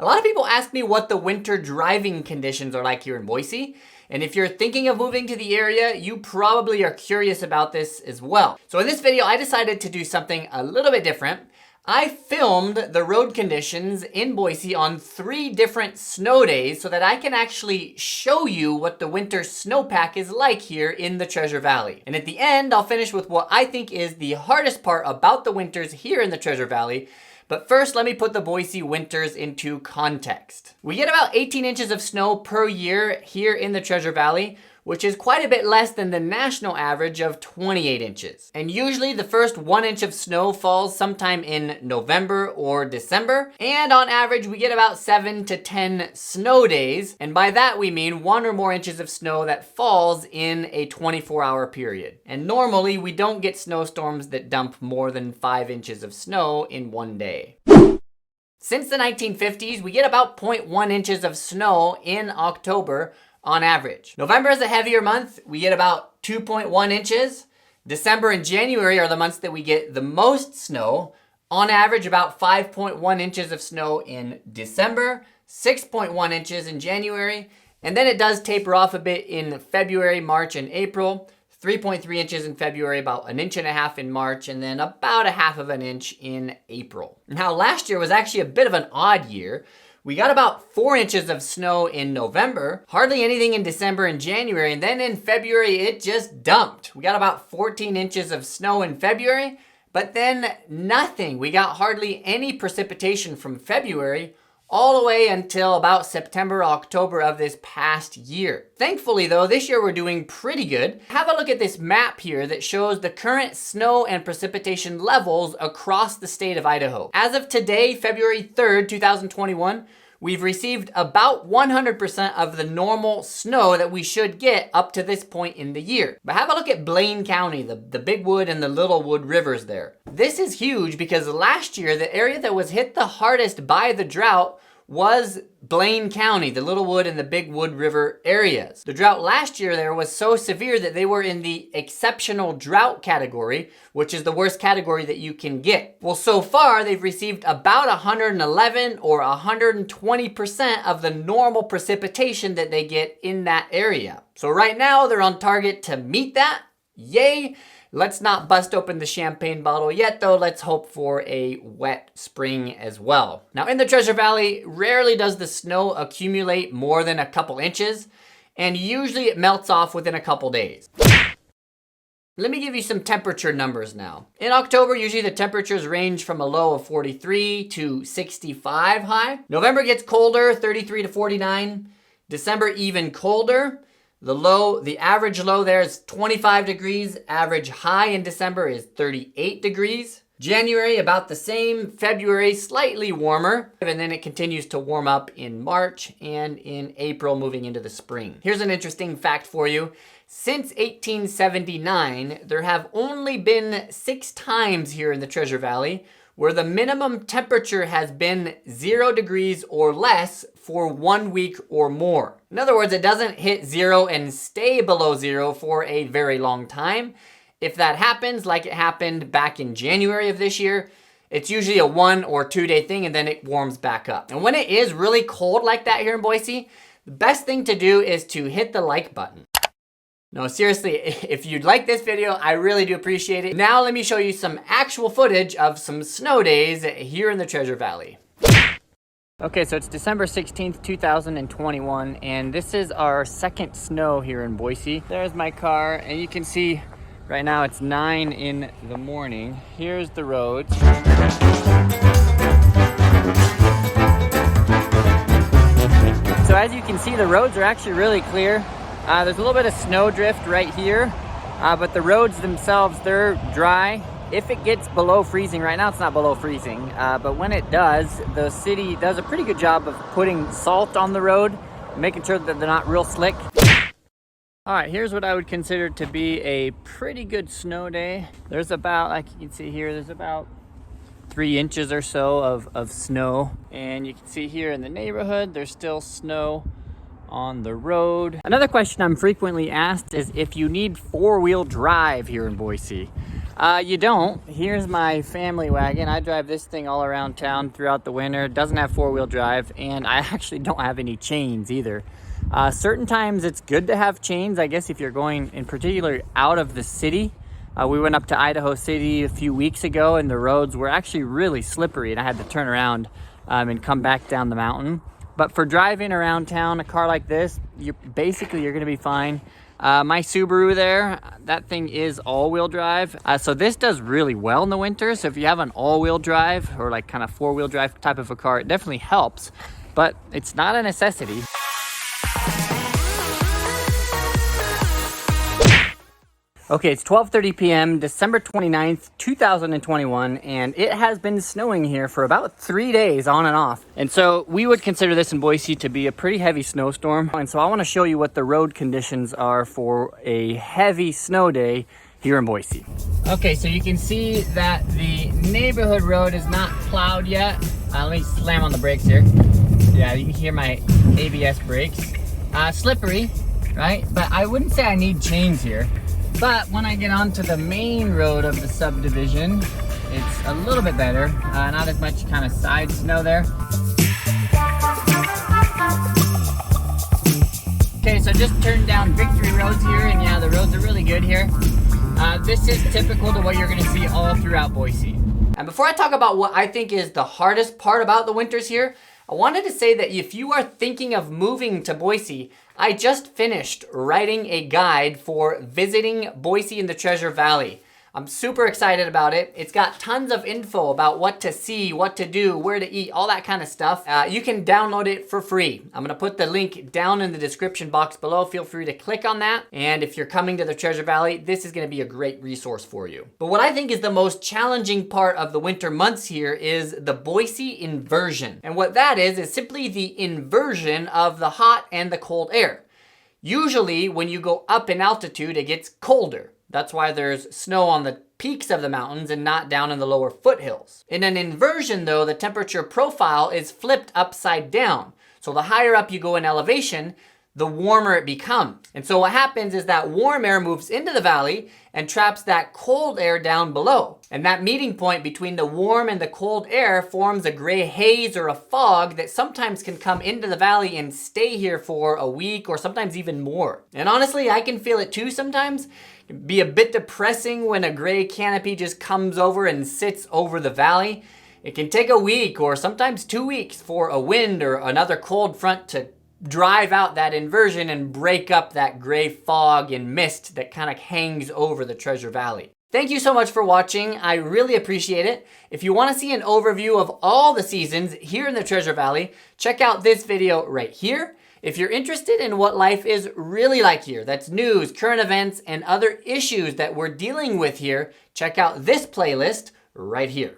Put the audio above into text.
A lot of people ask me what the winter driving conditions are like here in Boise. And if you're thinking of moving to the area, you probably are curious about this as well. So in this video, I decided to do something a little bit different. I filmed the road conditions in Boise on 3 different snow days so that I can actually show you what the winter snowpack is like here in the Treasure Valley. And at the end, I'll finish with what I think is the hardest part about the winters here in the Treasure Valley. But first, let me put the Boise winters into context. We get about 18 inches of snow per year here in the Treasure Valley, which is quite a bit less than the national average of 28 inches. And usually the first 1 inch of snow falls sometime in November or December. And on average, we get about 7 to 10 snow days. And by that, we mean 1 or more inches of snow that falls in a 24-hour period. And normally, we don't get snowstorms that dump more than 5 inches of snow in one day. Since the 1950s, we get about 0.1 inches of snow in October on average. November is a heavier month. We get about 2.1 inches. December and January are the months that we get the most snow. On average, about 5.1 inches of snow in December, 6.1 inches in January, and then it does taper off a bit in February, March, and April. 3.3 inches in February, about 1.5 inches in March, and then about 0.5 inches in April. Now, last year was actually a bit of an odd year. We got about 4 inches of snow in November, hardly anything in December and January, and then in February it just dumped. We got about 14 inches of snow in February, but then nothing. We got hardly any precipitation from February all the way until about September, October of this past year. Thankfully though, this year we're doing pretty good. Have a look at this map here that shows the current snow and precipitation levels across the state of Idaho. As of today, February 3rd, 2021, we've received about 100% of the normal snow that we should get up to this point in the year. But have a look at Blaine County, the Big Wood and the Little Wood rivers there. This is huge because last year, the area that was hit the hardest by the drought was Blaine County, the Little Wood and the Big Wood River areas. The drought last year there was so severe that they were in the exceptional drought category, which is the worst category that you can get. Well, so far they've received about 111 or 120% of the normal precipitation that they get in that area. So right now they're on target to meet that. Yay! Let's not bust open the champagne bottle yet though. Let's hope for a wet spring as well. Now in the Treasure Valley, rarely does the snow accumulate more than a couple inches, and usually it melts off within a couple days. Let me give you some temperature numbers now. In October, usually the temperatures range from a low of 43 to 65 high. November gets colder, 33 to 49. December even colder. The average low there is 25 degrees. Average high in December is 38 degrees. January, about the same. February, slightly warmer. And then it continues to warm up in March and in April, moving into the spring. Here's an interesting fact for you. Since 1879, there have only been 6 times here in the Treasure Valley where the minimum temperature has been 0 degrees or less for 1 week or more. In other words, it doesn't hit 0 and stay below 0 for a very long time. If that happens, like it happened back in January of this year, it's usually a 1 or 2 day thing and then it warms back up. And when it is really cold like that here in Boise, the best thing to do is to hit the like button. No, seriously, if you'd like this video, I really do appreciate it. Now let me show you some actual footage of some snow days here in the Treasure Valley. Okay, so it's December 16th, 2021, and this is our second snow here in Boise. There's my car, and you can see right now it's 9 in the morning. Here's the roads. So as you can see, the roads are actually really clear. There's a little bit of snow drift right here, but the roads themselves, they're dry. If it gets below freezing, right now it's not below freezing, but when it does, the city does a pretty good job of putting salt on the road, making sure that they're not real slick. All right, here's what I would consider to be a pretty good snow day. There's about, like you can see here, there's about 3 inches or so of snow. And you can see here in the neighborhood, there's still snow on the road. Another question I'm frequently asked is if you need 4-wheel drive here in Boise. You don't. Here's my family wagon. I drive this thing all around town throughout the winter. It doesn't have four-wheel drive, and I actually don't have any chains either. Certain times it's good to have chains, I guess, if you're going in particular out of the city. We went up to Idaho City a few weeks ago, and the roads were actually really slippery, and I had to turn around and come back down the mountain. But for driving around town, a car like this, you're gonna be fine. My Subaru there, that thing is all-wheel drive. So this does really well in the winter. So if you have an all-wheel drive or like kind of four-wheel drive type of a car, it definitely helps, but it's not a necessity. Okay, it's 12:30 p.m., December 29th, 2021, and it has been snowing here for about 3 days on and off. And so we would consider this in Boise to be a pretty heavy snowstorm. And so I want to show you what the road conditions are for a heavy snow day here in Boise. Okay, so you can see that the neighborhood road is not plowed yet. Let me slam on the brakes here. Yeah, you can hear my ABS brakes. Slippery, right? But I wouldn't say I need chains here. But when I get onto the main road of the subdivision, it's a little bit better. Not as much kind of side snow there. Okay, so just turned down Victory Roads here, and yeah, the roads are really good here. This is typical to what you're gonna see all throughout Boise. And before I talk about what I think is the hardest part about the winters here, I wanted to say that if you are thinking of moving to Boise, I just finished writing a guide for visiting Boise in the Treasure Valley. I'm super excited about it. It's got tons of info about what to see, what to do, where to eat, all that kind of stuff. You can download it for free. I'm gonna put the link down in the description box below. Feel free to click on that. And if you're coming to the Treasure Valley, this is gonna be a great resource for you. But what I think is the most challenging part of the winter months here is the Boise inversion. And what that is simply the inversion of the hot and the cold air. Usually when you go up in altitude, it gets colder. That's why there's snow on the peaks of the mountains and not down in the lower foothills. In an inversion though, the temperature profile is flipped upside down. So the higher up you go in elevation, the warmer it becomes. And so what happens is that warm air moves into the valley and traps that cold air down below. And that meeting point between the warm and the cold air forms a gray haze or a fog that sometimes can come into the valley and stay here for a week or sometimes even more. And honestly, I can feel it too sometimes. It can be a bit depressing when a gray canopy just comes over and sits over the valley. It can take a week or sometimes 2 weeks for a wind or another cold front to drive out that inversion and break up that gray fog and mist that kind of hangs over the Treasure Valley. Thank you so much for watching. I really appreciate it. If you want to see an overview of all the seasons here in the Treasure Valley, check out this video right here. If you're interested in what life is really like here, that's news, current events, and other issues that we're dealing with here, check out this playlist right here.